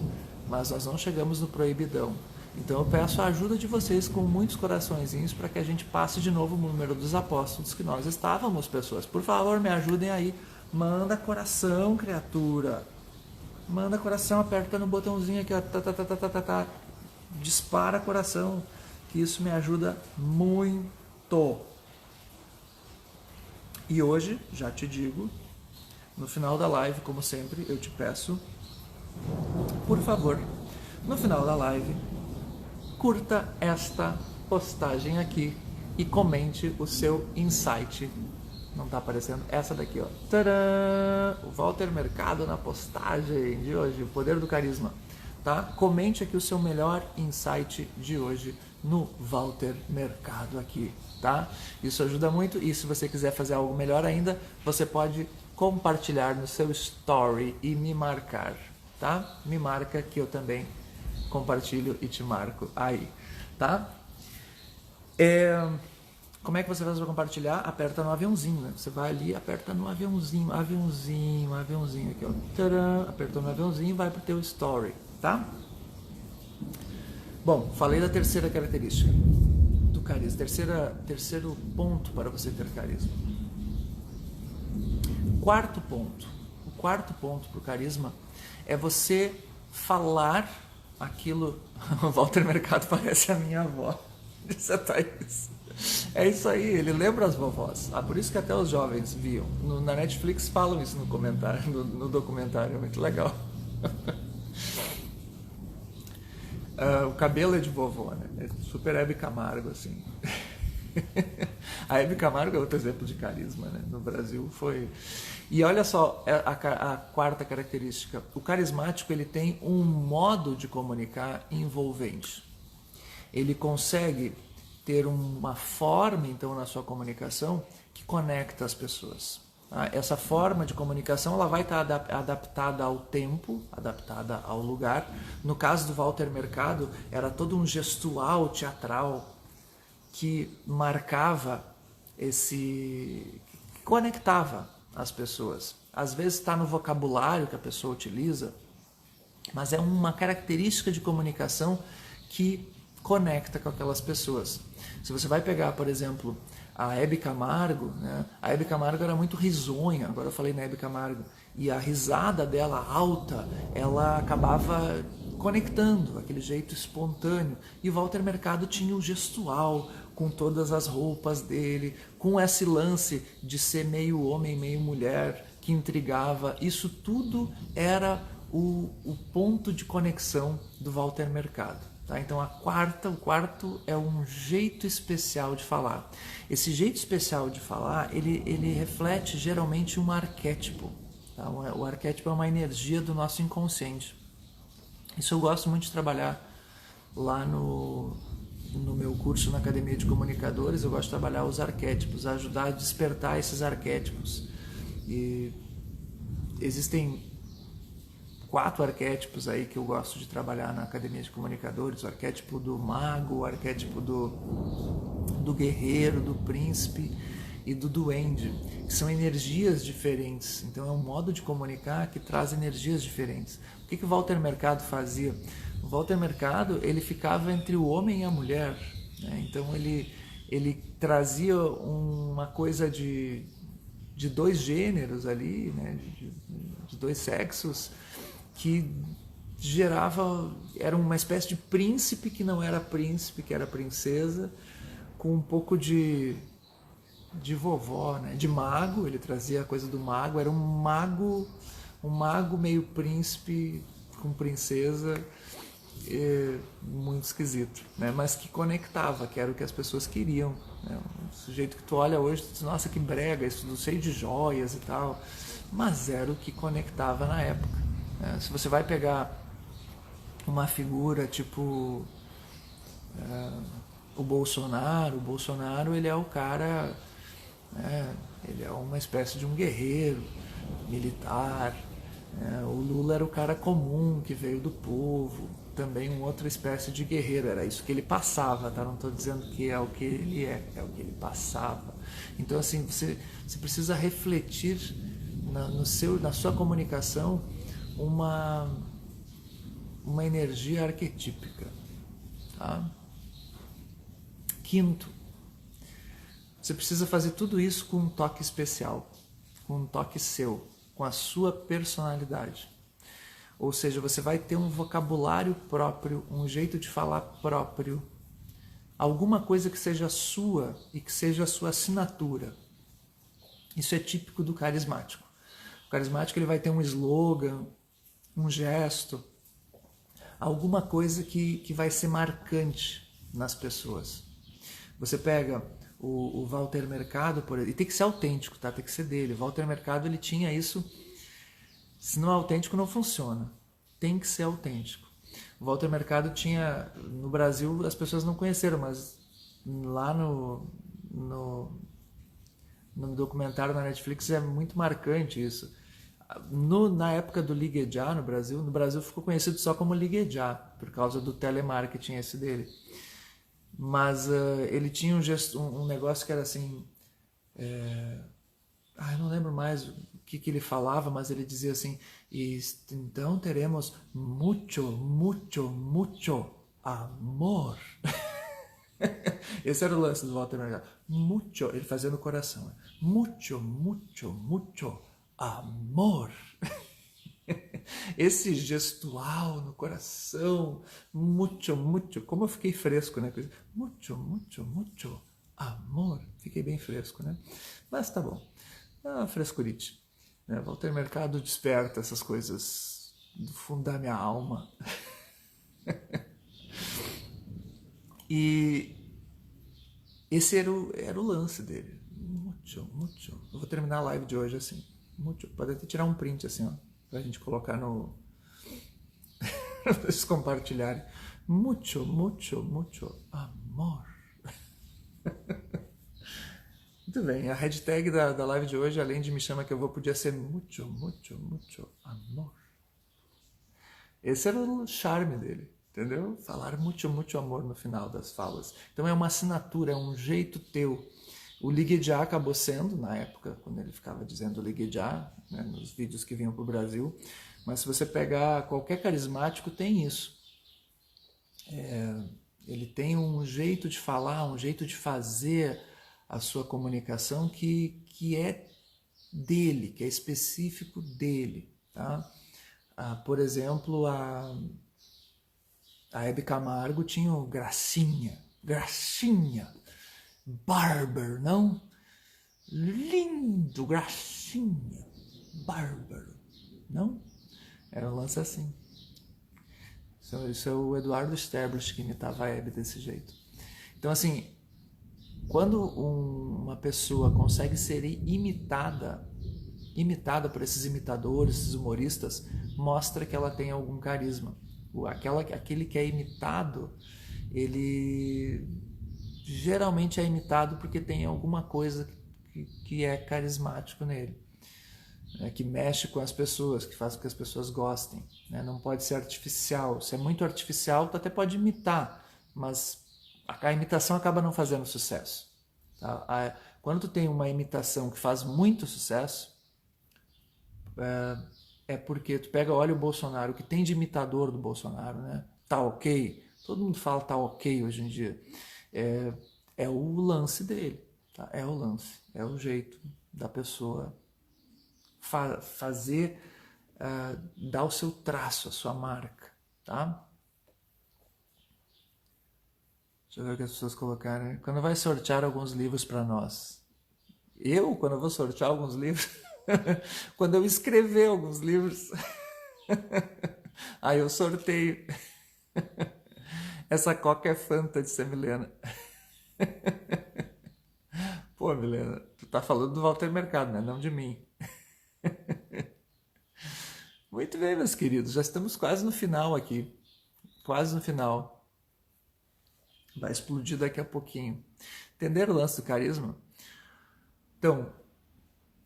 Mas nós não chegamos no proibidão. Então eu peço a ajuda de vocês com muitos coraçõezinhos para que a gente passe de novo o número dos apóstolos que nós estávamos, pessoas. Por favor, me ajudem aí. Manda coração, criatura. Manda coração, aperta no botãozinho aqui, ó. Dispara coração, que isso me ajuda muito. E hoje, já te digo, no final da live, como sempre, eu te peço, por favor, no final da live, curta esta postagem aqui e comente o seu insight. Não está aparecendo? Essa daqui, ó. Tcharam! O Walter Mercado na postagem de hoje, o poder do carisma. Tá? Comente aqui o seu melhor insight de hoje no Walter Mercado aqui, tá? Isso ajuda muito, e se você quiser fazer algo melhor ainda, você pode compartilhar no seu story e me marcar, tá? Me marca que eu também compartilho e te marco aí, tá? Como é que você faz para compartilhar? Aperta no aviãozinho, né? Você vai ali, aperta no aviãozinho aqui, ó. Tcharam! Apertou no aviãozinho e vai pro teu story, tá? Bom, falei da terceira característica do carisma. Terceiro ponto para você ter carisma. Quarto ponto. O quarto ponto para o carisma é você falar aquilo... O Walter Mercado parece a minha avó, disse a Thaís. É isso aí, ele lembra as vovós. Ah, por isso que até os jovens viam. Na Netflix falam isso no comentário, no documentário, é muito legal. O cabelo é de vovó, né? É super Hebe Camargo, assim. A Hebe Camargo é outro exemplo de carisma, né? No Brasil foi... E olha só a quarta característica. O carismático, ele tem um modo de comunicar envolvente. Ele consegue ter uma forma, então, na sua comunicação que conecta as pessoas. Essa forma de comunicação ela vai estar adaptada ao tempo, adaptada ao lugar. No caso do Walter Mercado, era todo um gestual teatral que marcava que conectava as pessoas. Às vezes está no vocabulário que a pessoa utiliza, mas é uma característica de comunicação que conecta com aquelas pessoas. Se você vai pegar, por exemplo, a Hebe Camargo, né? A Hebe Camargo era muito risonha, agora eu falei na Hebe Camargo, e a risada dela alta, ela acabava conectando, aquele jeito espontâneo. E o Walter Mercado tinha o gestual, com todas as roupas dele, com esse lance de ser meio homem, meio mulher, que intrigava. Isso tudo era o ponto de conexão do Walter Mercado. Tá? Então o quarto é um jeito especial de falar. Esse jeito especial de falar, ele reflete geralmente um arquétipo. Tá? O arquétipo é uma energia do nosso inconsciente. Isso eu gosto muito de trabalhar lá no meu curso na Academia de Comunicadores. Eu gosto de trabalhar os arquétipos, ajudar a despertar esses arquétipos. E existem 4 arquétipos aí que eu gosto de trabalhar na Academia de Comunicadores: o arquétipo do mago, o arquétipo do guerreiro, do príncipe e do duende, que são energias diferentes. Então é um modo de comunicar que traz energias diferentes. O que o Walter Mercado fazia? O Walter Mercado, ele ficava entre o homem e a mulher, né? Então ele trazia uma coisa de 2 gêneros ali, né? de 2 sexos, que gerava, era uma espécie de príncipe que não era príncipe, que era princesa, com um pouco de vovó, né? De mago. Ele trazia a coisa do mago, era um mago meio príncipe com princesa, muito esquisito, né? Mas que conectava, que era o que as pessoas queriam, né? Um sujeito que tu olha hoje, tu diz, nossa, que brega, isso tudo cheio de joias e tal, mas era o que conectava na época, né? Se você vai pegar uma figura tipo o Bolsonaro ele é o cara, né? Ele é uma espécie de um guerreiro militar. O Lula era o cara comum que veio do povo, também uma outra espécie de guerreiro, era isso que ele passava, tá? Não estou dizendo que é o que ele é o que ele passava. Então, assim, você precisa refletir na sua comunicação uma energia arquetípica, tá? Quinto, você precisa fazer tudo isso com um toque especial, com um toque seu, com a sua personalidade. Ou seja, você vai ter um vocabulário próprio, um jeito de falar próprio, alguma coisa que seja sua e que seja a sua assinatura. Isso é típico do carismático. O carismático ele vai ter um slogan, um gesto, alguma coisa que vai ser marcante nas pessoas. Você pega o Walter Mercado, por exemplo, e tem que ser autêntico, tá? Tem que ser dele. O Walter Mercado, ele tinha isso. Se não é autêntico, não funciona. Tem que ser autêntico. O Walter Mercado tinha, no Brasil, as pessoas não conheceram, mas lá no documentário na Netflix é muito marcante isso. Na época do Ligue Já, no Brasil ficou conhecido só como Ligue Já, por causa do telemarketing esse dele. Mas ele tinha um negócio que era assim... eu não lembro mais o que ele falava, mas ele dizia assim: então teremos mucho, mucho, mucho amor. Esse era o lance do Walter Mercado. Mucho, ele fazia no coração. Mucho, mucho, mucho amor. Esse gestual no coração, mucho, mucho, como eu fiquei fresco, né? Mucho, mucho, mucho amor. Fiquei bem fresco, né? Mas tá bom. Frescurite. Né? Walter Mercado desperta essas coisas do fundo da minha alma. E esse era o lance dele. Mucho, mucho. Eu vou terminar a live de hoje assim. Mucho. Pode até tirar um print assim, ó, pra gente colocar no... pra vocês compartilharem. Mucho, mucho, mucho amor. Muito bem, a hashtag da live de hoje, além de me chama que eu vou, podia ser mucho, mucho, mucho amor. Esse era o charme dele, entendeu? Falar mucho, mucho amor no final das falas. Então é uma assinatura, é um jeito teu. O Ligue Já acabou sendo, na época, quando ele ficava dizendo Ligue Já, né, nos vídeos que vinham para o Brasil. Mas se você pegar qualquer carismático, tem isso. Ele tem um jeito de falar, um jeito de fazer a sua comunicação que é dele, que é específico dele. Tá? Por exemplo, a Hebe Camargo tinha o Gracinha, Bárbaro, não? Lindo, Gracinha, Bárbaro, não? Era um lance assim. Isso é o Eduardo Sterblich que imitava a Hebe desse jeito. Então, assim, quando uma pessoa consegue ser imitada por esses imitadores, esses humoristas, mostra que ela tem algum carisma. Aquele que é imitado, ele geralmente é imitado porque tem alguma coisa que é carismático nele. Que mexe com as pessoas, que faz com que as pessoas gostem. Né? Não pode ser artificial. Se é muito artificial, tu até pode imitar, mas a imitação acaba não fazendo sucesso. Tá? Quando tu tem uma imitação que faz muito sucesso, é porque tu olha o Bolsonaro, o que tem de imitador do Bolsonaro, né? Tá ok? Todo mundo fala tá ok hoje em dia. É o lance dele. Tá? É o lance. É o jeito da pessoa fazer, dar o seu traço, a sua marca, tá? Deixa eu ver o que as pessoas colocaram. Quando vai sortear alguns livros para nós? Quando eu vou sortear alguns livros? Quando eu escrever alguns livros, aí eu sorteio. Essa coca é Fanta, disse a Milena. Pô, Milena, tu tá falando do Walter Mercado, né? Não de mim. Muito bem, meus queridos, já estamos quase no final aqui. Quase no final. Vai explodir daqui a pouquinho. Entenderam o lance do carisma? Então,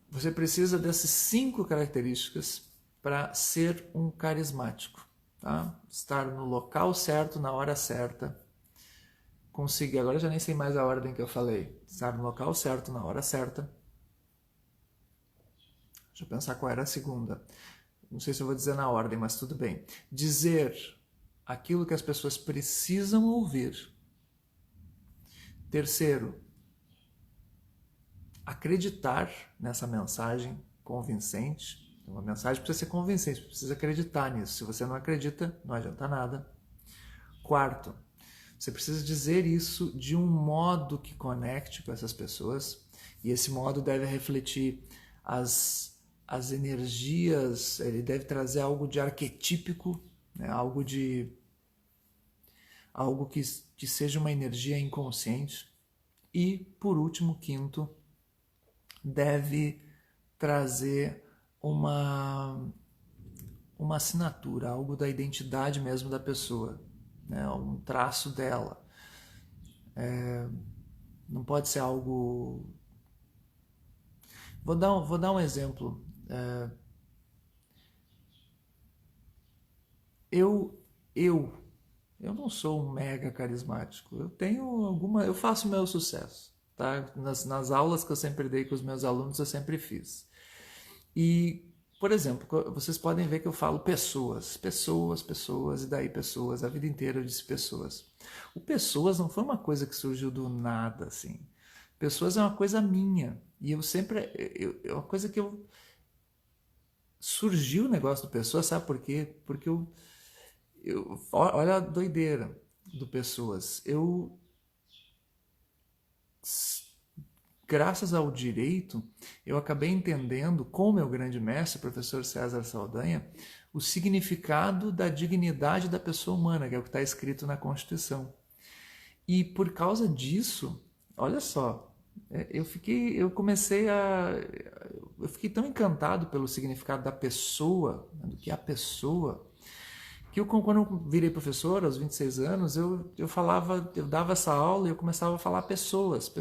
você precisa dessas 5 características para ser um carismático. Tá? Estar no local certo, na hora certa. Conseguir, agora eu já nem sei mais a ordem que eu falei. Estar no local certo, na hora certa. Deixa eu pensar qual era a segunda. Não sei se eu vou dizer na ordem, mas tudo bem. Dizer aquilo que as pessoas precisam ouvir. Terceiro, acreditar nessa mensagem convincente. Uma mensagem precisa ser convincente, precisa acreditar nisso. Se você não acredita, não adianta nada. Quarto, você precisa dizer isso de um modo que conecte com essas pessoas, e esse modo deve refletir as energias, ele deve trazer algo de arquetípico, né? algo que seja uma energia inconsciente. E, por último, quinto, deve trazer uma assinatura, algo da identidade mesmo da pessoa, né? Um traço dela. Não pode ser algo... Vou dar um exemplo. Eu não sou um mega carismático. Eu faço meu sucesso, tá? Nas aulas que eu sempre dei com os meus alunos, eu sempre fiz. E, por exemplo, vocês podem ver que eu falo pessoas, e daí pessoas, a vida inteira eu disse pessoas. O pessoas não foi uma coisa que surgiu do nada, assim. Pessoas é uma coisa minha. E eu sempre... É uma coisa que eu... Surgiu o negócio do pessoas, sabe por quê? Porque olha a doideira do pessoas. Eu graças ao direito, eu acabei entendendo, com o meu grande mestre, professor César Saldanha, o significado da dignidade da pessoa humana, que é o que está escrito na Constituição. E por causa disso, olha só, eu fiquei tão encantado pelo significado da pessoa, do que é a pessoa, que quando eu virei professor, aos 26 anos, eu dava essa aula e eu começava a falar pessoas,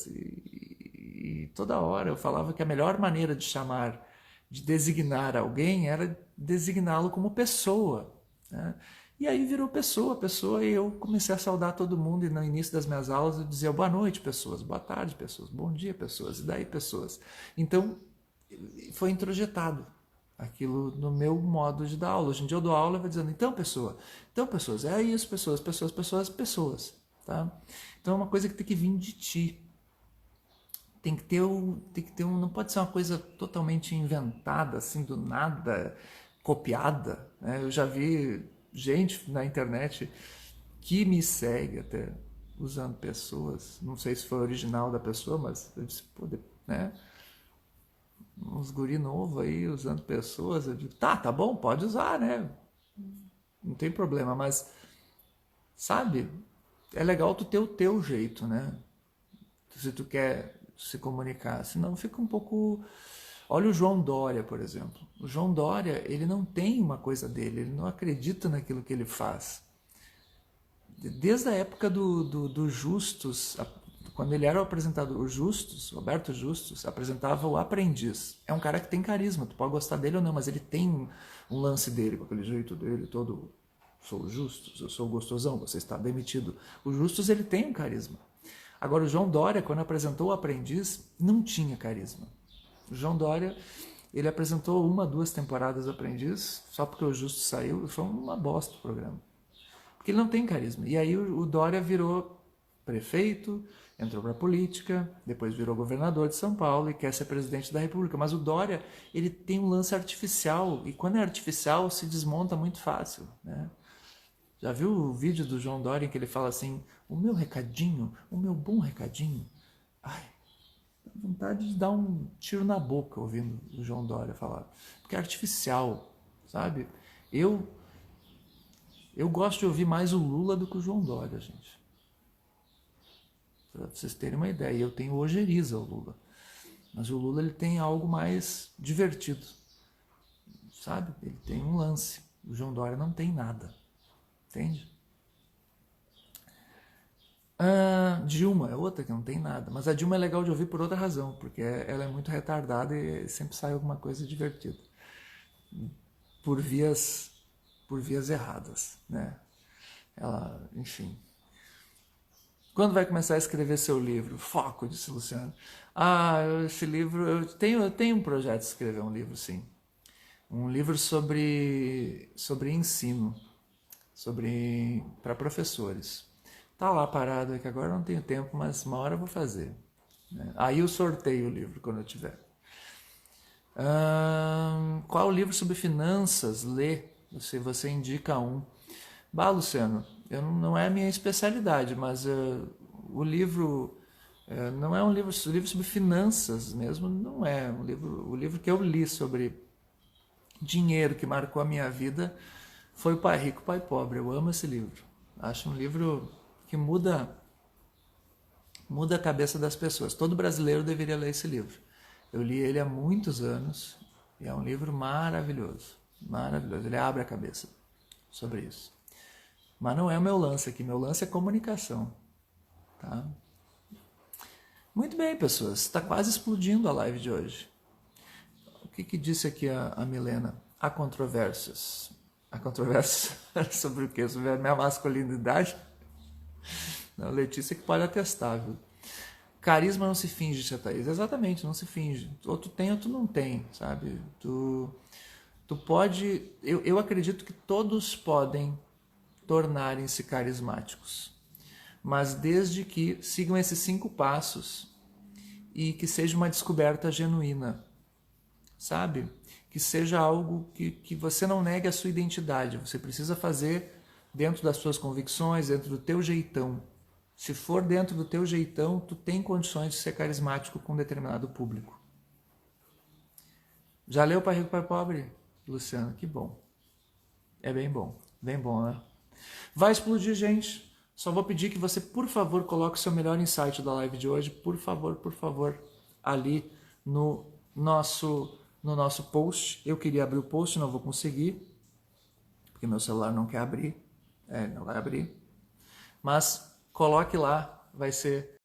e toda hora eu falava que a melhor maneira de designar alguém era designá-lo como pessoa, né? E aí virou pessoa, e eu comecei a saudar todo mundo, e no início das minhas aulas eu dizia boa noite, pessoas, boa tarde, pessoas, bom dia, pessoas, e daí, pessoas. Então, foi introjetado aquilo no meu modo de dar aula. Hoje em dia eu dou aula e vou dizendo, então, pessoas, é isso, pessoas, tá? Então é uma coisa que tem que vir de ti. Tem que ter não pode ser uma coisa totalmente inventada, assim, do nada, copiada, né? Eu já vi gente na internet que me segue até usando pessoas, não sei se foi original da pessoa, mas eu disse, pô, né? Uns guri novo aí usando pessoas, eu digo, tá bom, pode usar, né? Não tem problema, mas, sabe, é legal tu ter o teu jeito, né? Se tu quer se comunicar, senão fica um pouco... Olha o João Dória, por exemplo. O João Dória, ele não tem uma coisa dele, ele não acredita naquilo que ele faz. Desde a época do Justus, quando ele era o apresentador, o Justus, Roberto Justus, apresentava o Aprendiz. É um cara que tem carisma, tu pode gostar dele ou não, mas ele tem um lance dele, com aquele jeito dele todo, sou o Justus, eu sou o gostosão, você está demitido. O Justus, ele tem um carisma. Agora, o João Dória, quando apresentou o Aprendiz, não tinha carisma. O João Dória, ele apresentou 1, 2 temporadas do Aprendiz, só porque o Justus saiu, foi uma bosta o programa. Porque ele não tem carisma. E aí o Dória virou prefeito, entrou para a política, depois virou governador de São Paulo e quer ser presidente da República. Mas o Dória, ele tem um lance artificial, e quando é artificial se desmonta muito fácil, né? Já viu o vídeo do João Dória em que ele fala assim, o meu recadinho, o meu bom recadinho? Ai, dá vontade de dar um tiro na boca ouvindo o João Dória falar. Porque é artificial, sabe? Eu gosto de ouvir mais o Lula do que o João Dória, gente. Para vocês terem uma ideia, eu tenho ojeriza ao Lula. Mas o Lula, ele tem algo mais divertido, sabe? Ele tem um lance. O João Dória não tem nada. Entende? Dilma é outra que não tem nada. Mas a Dilma é legal de ouvir por outra razão, porque ela é muito retardada e sempre sai alguma coisa divertida. Por vias erradas, né? Ela, enfim. Quando vai começar a escrever seu livro? Foco, disse o Luciano. Esse livro, eu tenho um projeto de escrever um livro, sim. Um livro sobre ensino, para professores. Tá lá parado, é que agora não tenho tempo, mas uma hora eu vou fazer, né? Aí eu sorteio o livro quando eu tiver. Qual livro sobre finanças ler? Você indica um. Luciano, não é a minha especialidade, mas o livro não é um livro sobre finanças mesmo, não é um livro. O livro que eu li sobre dinheiro que marcou a minha vida foi o Pai Rico, Pai Pobre. Eu amo esse livro. Acho um livro que muda a cabeça das pessoas. Todo brasileiro deveria ler esse livro. Eu li ele há muitos anos e é um livro maravilhoso. Maravilhoso. Ele abre a cabeça sobre isso. Mas não é o meu lance aqui. Meu lance é comunicação. Tá? Muito bem, pessoas. Está quase explodindo a live de hoje. O que disse aqui a Milena? Há controvérsias. Há controvérsias sobre o quê? Sobre a minha masculinidade? Não, Letícia que pode atestar, viu? Carisma não se finge, tia Thaís. Exatamente, não se finge. Ou tu tem ou tu não tem, sabe? Tu pode... Eu acredito que todos podem tornarem-se carismáticos. Mas desde que sigam esses 5 passos e que seja uma descoberta genuína, sabe? Que seja algo que você não negue a sua identidade. Você precisa fazer dentro das suas convicções, dentro do teu jeitão. Se for dentro do teu jeitão, tu tem condições de ser carismático com um determinado público. Já leu Pai Rico, Pai Pobre, Luciano? Que bom. É bem bom, né? Vai explodir, gente. Só vou pedir que você, por favor, coloque o seu melhor insight da live de hoje, por favor, ali no nosso post. Eu queria abrir o post, não vou conseguir, porque meu celular não quer abrir. Não vai abrir. Mas coloque lá, vai ser